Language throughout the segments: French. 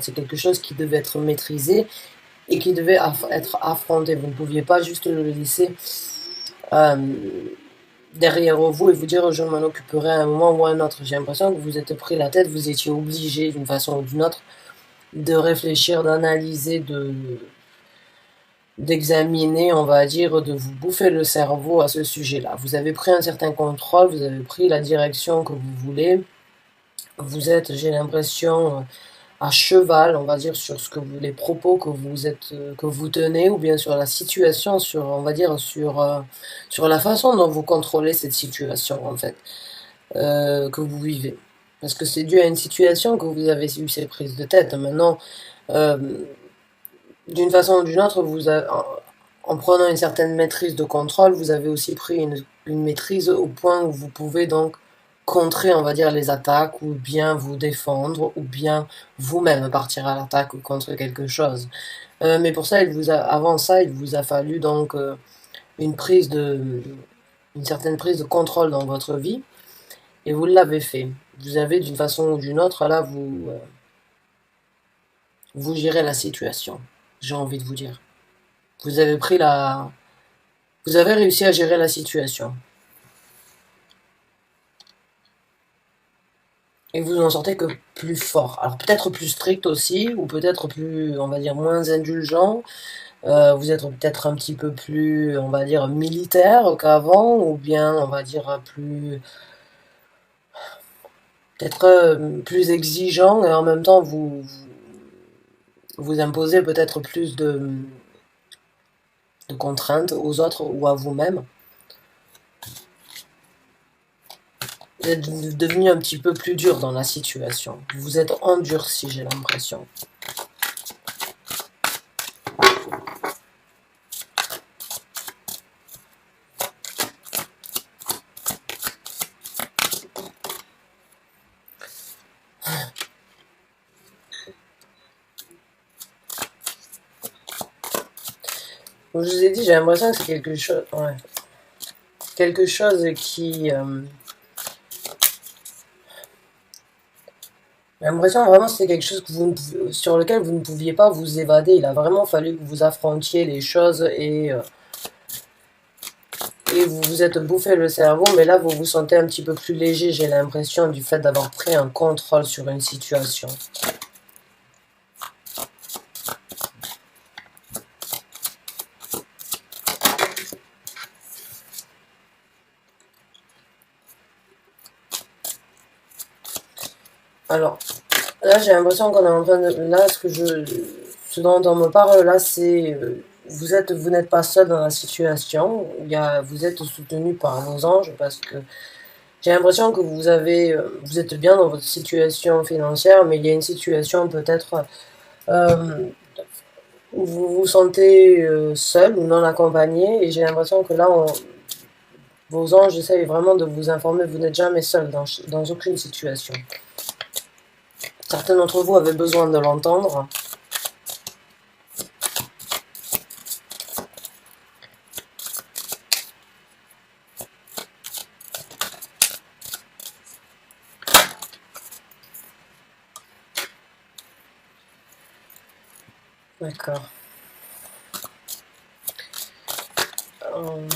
C'est quelque chose qui devait être maîtrisé et qui devait être affronté. Vous ne pouviez pas juste le laisser derrière vous et vous dire je m'en occuperai à un moment ou à un autre. J'ai l'impression que vous êtes pris la tête, vous étiez obligé d'une façon ou d'une autre de réfléchir, d'analyser, d'examiner, on va dire, de vous bouffer le cerveau à ce sujet-là. Vous avez pris un certain contrôle, vous avez pris la direction que vous voulez. Vous êtes, j'ai l'impression, à cheval, on va dire, sur ce que vous, les propos que vous tenez, ou bien sur la situation, sur, on va dire, sur la façon dont vous contrôlez cette situation, en fait, que vous vivez. Parce que c'est dû à une situation que vous avez eu ces prises de tête. Maintenant, euh, d'une façon ou d'une autre, en prenant une certaine maîtrise de contrôle, vous avez aussi pris une maîtrise au point où vous pouvez donc contrer, on va dire, les attaques, ou bien vous défendre, ou bien vous-même partir à l'attaque contre quelque chose. Mais pour ça, avant ça, il vous a fallu donc une prise de, une certaine prise de contrôle dans votre vie, et vous l'avez fait. Vous avez d'une façon ou d'une autre, là, vous gérez la situation. J'ai envie de vous dire. Vous avez pris la, Vous avez réussi à gérer la situation. Et vous en sortez que plus fort. Alors peut-être plus strict aussi, ou peut-être plus, on va dire, moins indulgent. Vous êtes peut-être un petit peu plus, on va dire, militaire qu'avant, ou bien, on va dire, peut-être plus exigeant, et en même temps, vous imposez peut-être plus de contraintes aux autres ou à vous-même. Vous êtes devenu un petit peu plus dur dans la situation. Vous êtes endurci, j'ai l'impression. Comme je vous ai dit, j'ai l'impression que c'est quelque chose, ouais, quelque chose qui, j'ai l'impression vraiment que c'est quelque chose que sur lequel vous ne pouviez pas vous évader. Il a vraiment fallu que vous affrontiez les choses et vous vous êtes bouffé le cerveau, mais là vous vous sentez un petit peu plus léger, j'ai l'impression, du fait d'avoir pris un contrôle sur une situation. Alors, là j'ai l'impression qu'on est en train de... Là, ce dont on me parle là, c'est... vous n'êtes pas seul dans la situation, vous êtes soutenu par vos anges, parce que j'ai l'impression que vous êtes bien dans votre situation financière, mais il y a une situation peut-être où vous vous sentez seul ou non accompagné, et j'ai l'impression que là, vos anges essayent vraiment de vous informer, vous n'êtes jamais seul dans aucune situation. Certains d'entre vous avaient besoin de l'entendre. D'accord. Euh,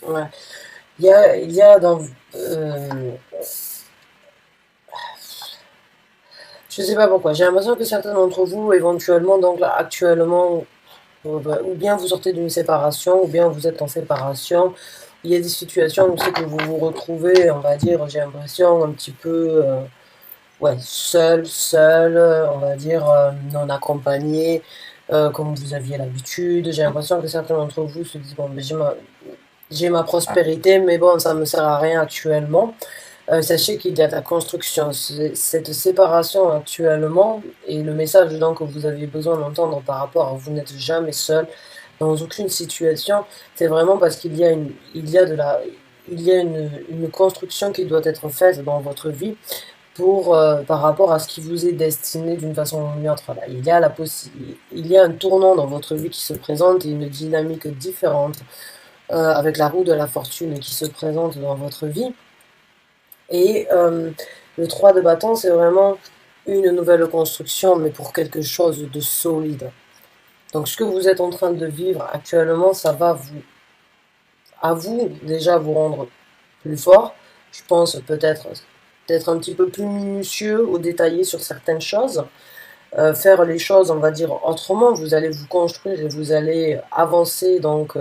ouais. Il y a dans... je sais pas pourquoi. J'ai l'impression que certains d'entre vous, éventuellement, donc là, actuellement, ou bien vous sortez d'une séparation, ou bien vous êtes en séparation. Il y a des situations où c'est que vous vous retrouvez, on va dire, j'ai l'impression, un petit peu, ouais, seul, on va dire, non accompagné, comme vous aviez l'habitude. J'ai l'impression que certains d'entre vous se disent, bon, ben, j'ai ma prospérité, mais bon, ça me sert à rien actuellement. Sachez qu'il y a de la construction. Cette séparation actuellement et le message donc que vous aviez besoin d'entendre par rapport à vous n'êtes jamais seul dans aucune situation, c'est vraiment parce il y a une construction qui doit être faite dans votre vie par rapport à ce qui vous est destiné d'une façon ou d'une autre. Là, il y a un tournant dans votre vie qui se présente et une dynamique différente avec la roue de la fortune qui se présente dans votre vie. Et le 3 de bâton, c'est vraiment une nouvelle construction, mais pour quelque chose de solide. Donc ce que vous êtes en train de vivre actuellement, ça va vous déjà vous rendre plus fort. Je pense peut-être d'être un petit peu plus minutieux ou détaillé sur certaines choses. Faire les choses, on va dire, autrement. Vous allez vous construire et vous allez avancer donc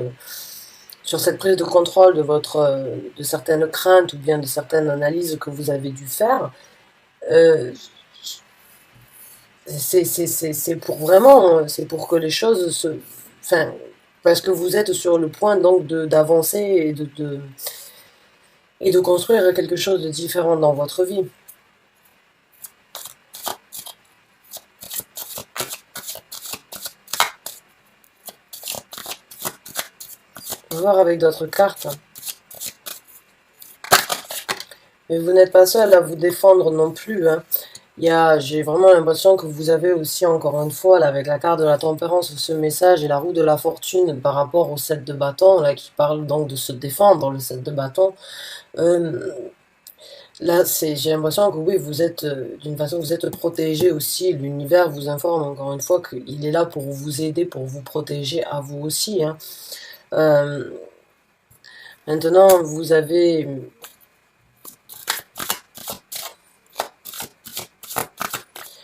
sur cette prise de contrôle de certaines craintes ou bien de certaines analyses que vous avez dû faire. Euh, c'est pour vraiment, c'est pour que les choses enfin, parce que vous êtes sur le point donc d'avancer et de construire quelque chose de différent dans votre vie. On va voir avec d'autres cartes. Mais vous n'êtes pas seul à vous défendre non plus, hein. J'ai vraiment l'impression que vous avez aussi, encore une fois, là, avec la carte de la tempérance, ce message et la roue de la fortune par rapport au 7 de bâton, là, qui parle donc de se défendre, le 7 de bâton. Là, j'ai l'impression que oui, vous êtes, d'une façon, vous êtes protégé aussi. L'univers vous informe encore une fois qu'il est là pour vous aider, pour vous protéger à vous aussi, hein. Maintenant, vous avez...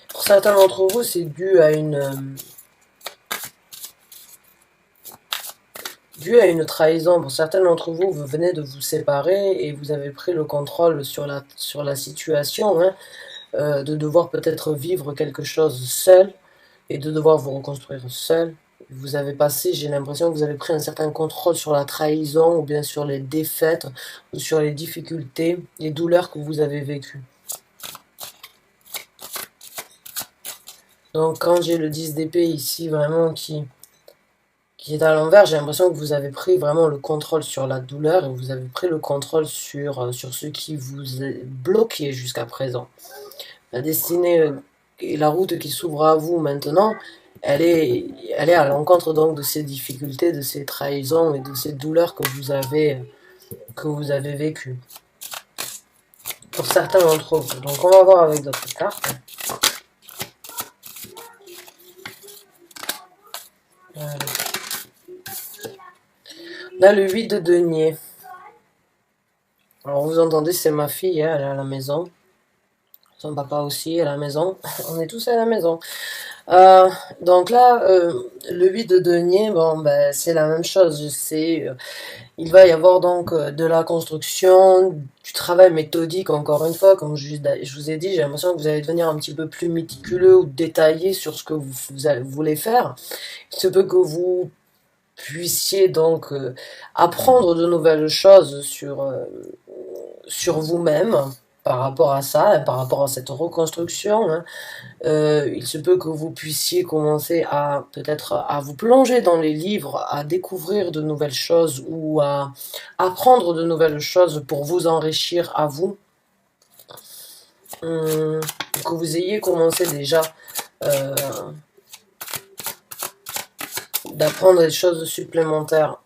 Pour certains d'entre vous, c'est dû à une trahison. Pour certains d'entre vous, vous venez de vous séparer et vous avez pris le contrôle sur la situation, hein, de devoir peut-être vivre quelque chose seul et de devoir vous reconstruire seul. Vous avez passé, j'ai l'impression que vous avez pris un certain contrôle sur la trahison ou bien sur les défaites ou sur les difficultés, les douleurs que vous avez vécues. Donc quand j'ai le 10 d'épée ici, vraiment qui est à l'envers, j'ai l'impression que vous avez pris vraiment le contrôle sur la douleur et vous avez pris le contrôle sur ce qui vous est bloqué jusqu'à présent. La destinée et la route qui s'ouvre à vous maintenant, elle est à l'encontre donc de ces difficultés, de ces trahisons et de ces douleurs que vous avez vécues. Pour certains d'entre vous. Donc on va voir avec d'autres cartes. Voilà. On a le 8 de denier. Alors vous entendez, c'est ma fille, hein, elle est à la maison. Son papa aussi est à la maison. On est tous à la maison. Donc là, le 8 de denier, bon, ben, c'est la même chose. Il va y avoir donc de la construction, du travail méthodique, encore une fois, comme je vous ai dit, j'ai l'impression que vous allez devenir un petit peu plus méticuleux ou détaillé sur ce que vous voulez faire. Il se peut que vous puissiez donc apprendre de nouvelles choses sur vous-même par rapport à ça, par rapport à cette reconstruction, hein. Il se peut que vous puissiez commencer à peut-être à vous plonger dans les livres, à découvrir de nouvelles choses ou à apprendre de nouvelles choses pour vous enrichir à vous. Que vous ayez commencé déjà d'apprendre des choses supplémentaires.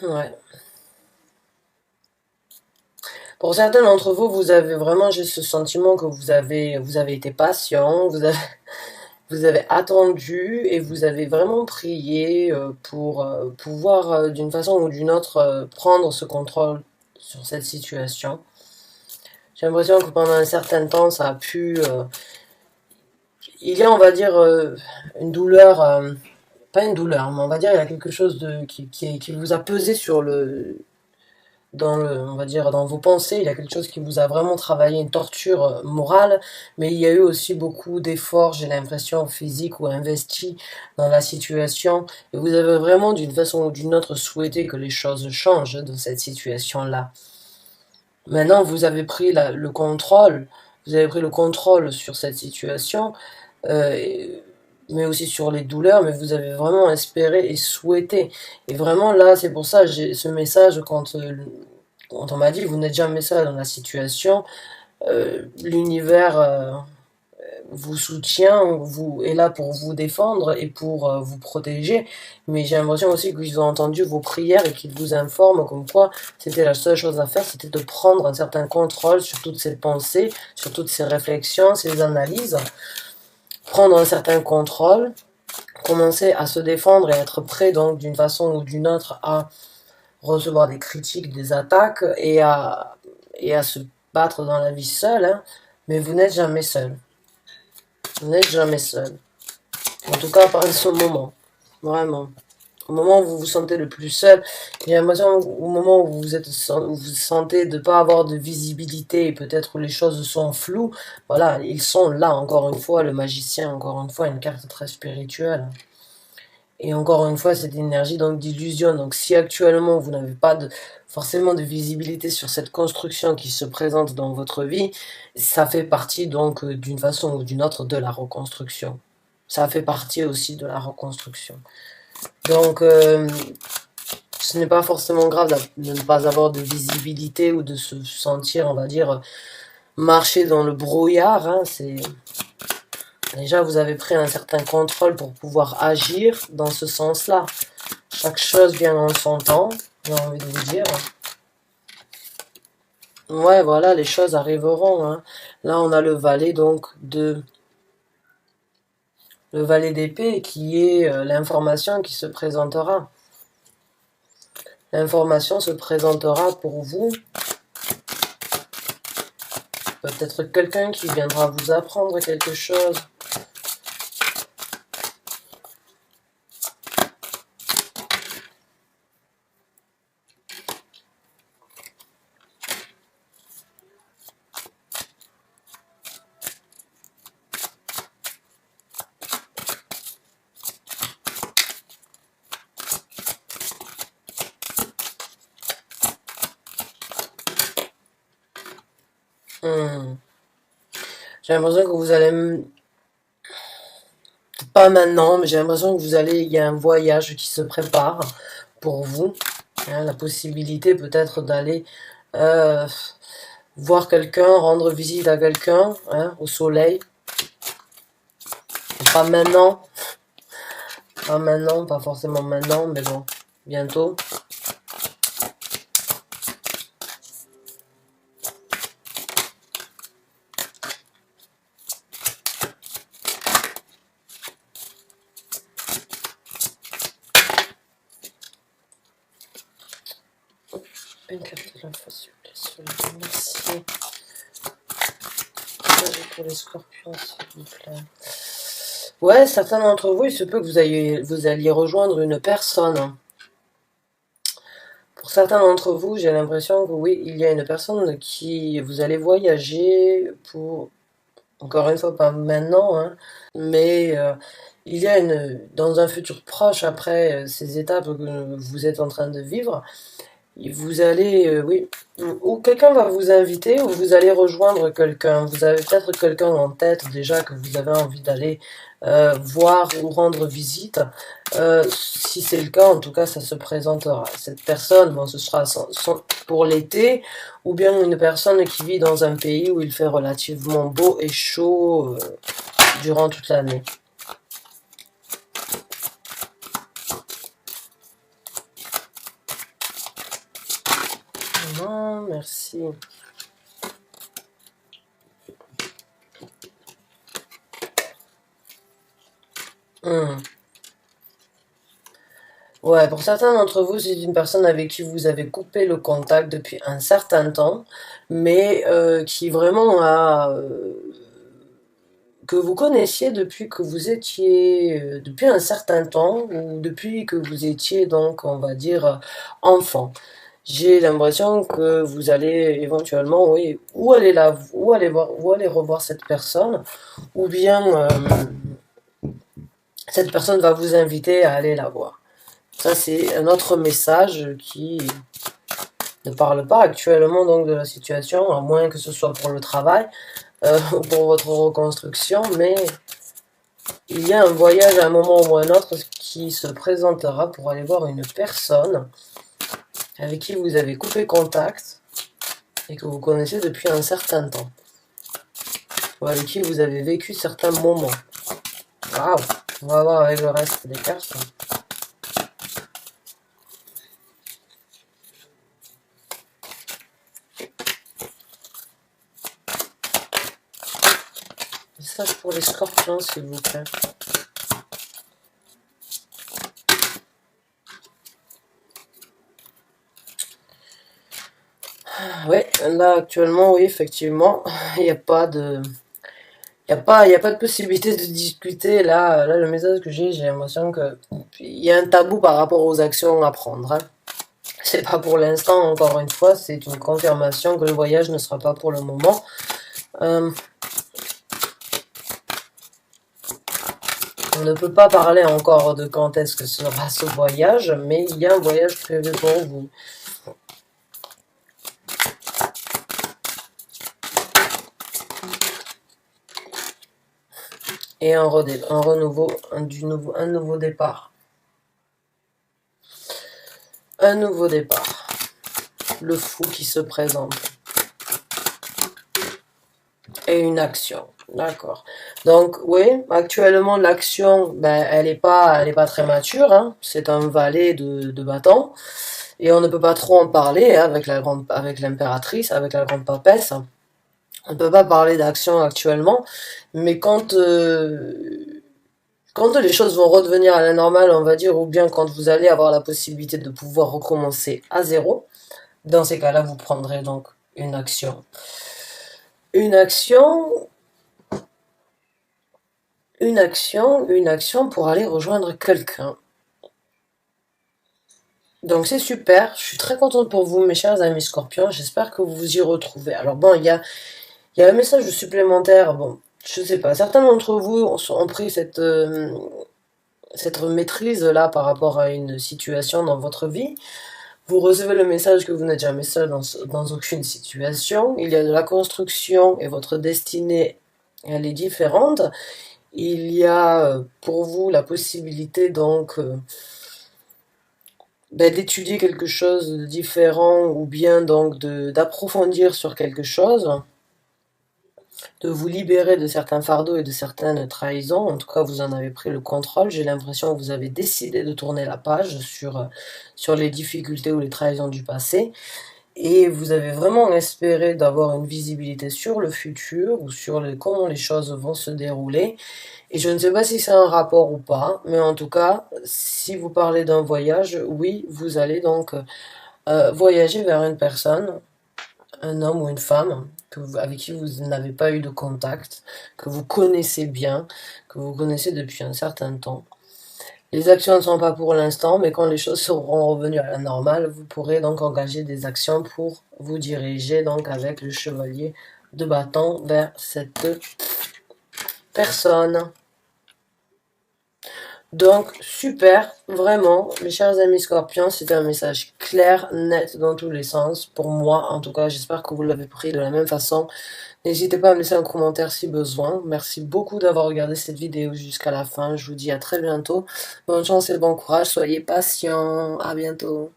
Ouais. Pour certains d'entre vous, vous avez vraiment, j'ai ce sentiment que vous avez été patient, vous avez attendu et vous avez vraiment prié pour pouvoir d'une façon ou d'une autre prendre ce contrôle sur cette situation. J'ai l'impression que pendant un certain temps, ça a pu... il y a, on va dire, une douleur, pas une douleur, mais on va dire il y a quelque chose qui vous a pesé on va dire, dans vos pensées, il y a quelque chose qui vous a vraiment travaillé, une torture morale, mais il y a eu aussi beaucoup d'efforts, j'ai l'impression, physiques ou investis dans la situation, et vous avez vraiment, d'une façon ou d'une autre, souhaité que les choses changent dans cette situation-là. Maintenant, vous avez pris le contrôle vous avez pris le contrôle sur cette situation, mais aussi sur les douleurs, mais vous avez vraiment espéré et souhaité. Et vraiment là, c'est pour ça, j'ai ce message quand on m'a dit vous n'êtes jamais seul dans la situation, l'univers vous soutient, est là pour vous défendre et pour vous protéger, mais j'ai l'impression aussi qu'ils ont entendu vos prières et qu'ils vous informent comme quoi c'était la seule chose à faire, c'était de prendre un certain contrôle sur toutes ces pensées, sur toutes ces réflexions, ces analyses, prendre un certain contrôle, commencer à se défendre et être prêt donc d'une façon ou d'une autre à recevoir des critiques, des attaques et à se battre dans la vie seul, hein, mais vous n'êtes jamais seul. Vous n'êtes jamais seul. En tout cas, pas en ce moment. Vraiment. Au moment où vous vous sentez le plus seul, j'ai l'impression au moment où vous sentez de ne pas avoir de visibilité et peut-être où les choses sont floues, voilà, ils sont là encore une fois, le magicien, encore une fois, une carte très spirituelle. Et encore une fois, cette énergie donc d'illusion. Donc si actuellement vous n'avez pas forcément de visibilité sur cette construction qui se présente dans votre vie, ça fait partie donc d'une façon ou d'une autre de la reconstruction. Ça fait partie aussi de la reconstruction. Donc ce n'est pas forcément grave de ne pas avoir de visibilité ou de se sentir, on va dire, marcher dans le brouillard. Hein, déjà, vous avez pris un certain contrôle pour pouvoir agir dans ce sens-là. Chaque chose vient en son temps, j'ai envie de vous dire. Ouais, voilà, les choses arriveront. Hein. Là, on a le valet, donc, le valet d'épée, qui est l'information qui se présentera. L'information se présentera pour vous. Peut-être quelqu'un qui viendra vous apprendre quelque chose. J'ai l'impression que vous allez... Pas maintenant, mais j'ai l'impression que il y a un voyage qui se prépare pour vous. Hein, la possibilité peut-être d'aller voir quelqu'un, rendre visite à quelqu'un, hein, au soleil. Pas maintenant. Pas maintenant, pas forcément maintenant, mais bon, bientôt. Une carte de l'info, s'il vous plaît. Merci. Pour les scorpions, s'il vous plaît. Ouais, certains d'entre vous, il se peut que vous alliez rejoindre une personne. Pour certains d'entre vous, j'ai l'impression que oui, il y a une personne qui vous allez voyager pour, encore une fois, pas maintenant, hein, mais il y a dans un futur proche, après ces étapes que vous êtes en train de vivre, vous allez, oui, ou quelqu'un va vous inviter, ou vous allez rejoindre quelqu'un. Vous avez peut-être quelqu'un en tête déjà que vous avez envie d'aller voir ou rendre visite. Si c'est le cas, en tout cas, ça se présentera. Cette personne, bon, ce sera pour l'été, ou bien une personne qui vit dans un pays où il fait relativement beau et chaud durant toute l'année. Non, merci. Ouais, pour certains d'entre vous, c'est une personne avec qui vous avez coupé le contact depuis un certain temps, mais qui vraiment que vous connaissiez depuis que vous étiez, depuis un certain temps, ou depuis que vous étiez donc, on va dire, enfant. J'ai l'impression que vous allez éventuellement, oui, ou aller revoir cette personne, ou bien cette personne va vous inviter à aller la voir. Ça, c'est un autre message qui ne parle pas actuellement donc de la situation, à moins que ce soit pour le travail. pour votre reconstruction, mais il y a un voyage à un moment ou à un autre qui se présentera pour aller voir une personne avec qui vous avez coupé contact et que vous connaissez depuis un certain temps, ou avec qui vous avez vécu certains moments. Waouh! On va voir avec le reste des cartes. Message pour les scorpions, s'il vous plaît. Oui, là actuellement, oui, effectivement, il n'y a pas de... Il y a pas de possibilité de discuter. Là le message que j'ai l'impression que il y a un tabou par rapport aux actions à prendre. Hein. C'est pas pour l'instant, encore une fois, c'est une confirmation que le voyage ne sera pas pour le moment. On ne peut pas parler encore de quand est-ce que sera ce voyage, mais il y a un voyage prévu pour vous. Et un nouveau départ. Un nouveau départ. Le fou qui se présente. Et une action. D'accord. Donc, oui, actuellement, l'action, ben, elle est pas très mature, hein. C'est un valet de bâton. Et on ne peut pas trop en parler, hein, avec l'impératrice, avec la grande papesse. On ne peut pas parler d'action actuellement. Mais quand les choses vont redevenir à la normale, on va dire, ou bien quand vous allez avoir la possibilité de pouvoir recommencer à zéro, dans ces cas-là, vous prendrez donc une action. Une action pour aller rejoindre quelqu'un. Donc c'est super, je suis très contente pour vous, mes chers amis scorpions, j'espère que vous vous y retrouvez. Alors bon, il y a un message supplémentaire, bon, je sais pas, certains d'entre vous ont pris cette maîtrise-là par rapport à une situation dans votre vie. Vous recevez le message que vous n'êtes jamais seul dans aucune situation. Il y a de la construction et votre destinée, elle est différente. Il y a pour vous la possibilité donc d'étudier quelque chose de différent ou bien donc d'approfondir sur quelque chose, de vous libérer de certains fardeaux et de certaines trahisons. En tout cas, vous en avez pris le contrôle. J'ai l'impression que vous avez décidé de tourner la page sur les difficultés ou les trahisons du passé. Et vous avez vraiment espéré d'avoir une visibilité sur le futur ou sur comment les choses vont se dérouler. Et je ne sais pas si c'est un rapport ou pas, mais en tout cas, si vous parlez d'un voyage, oui, vous allez donc voyager vers une personne, un homme ou une femme, avec qui vous n'avez pas eu de contact, que vous connaissez bien, que vous connaissez depuis un certain temps. Les actions ne sont pas pour l'instant, mais quand les choses seront revenues à la normale, vous pourrez donc engager des actions pour vous diriger donc avec le chevalier de bâton vers cette personne. Donc, super, vraiment, mes chers amis scorpions, c'était un message clair, net, dans tous les sens. Pour moi, en tout cas, j'espère que vous l'avez pris de la même façon. N'hésitez pas à me laisser un commentaire si besoin. Merci beaucoup d'avoir regardé cette vidéo jusqu'à la fin. Je vous dis à très bientôt. Bonne chance et bon courage, soyez patients. À bientôt.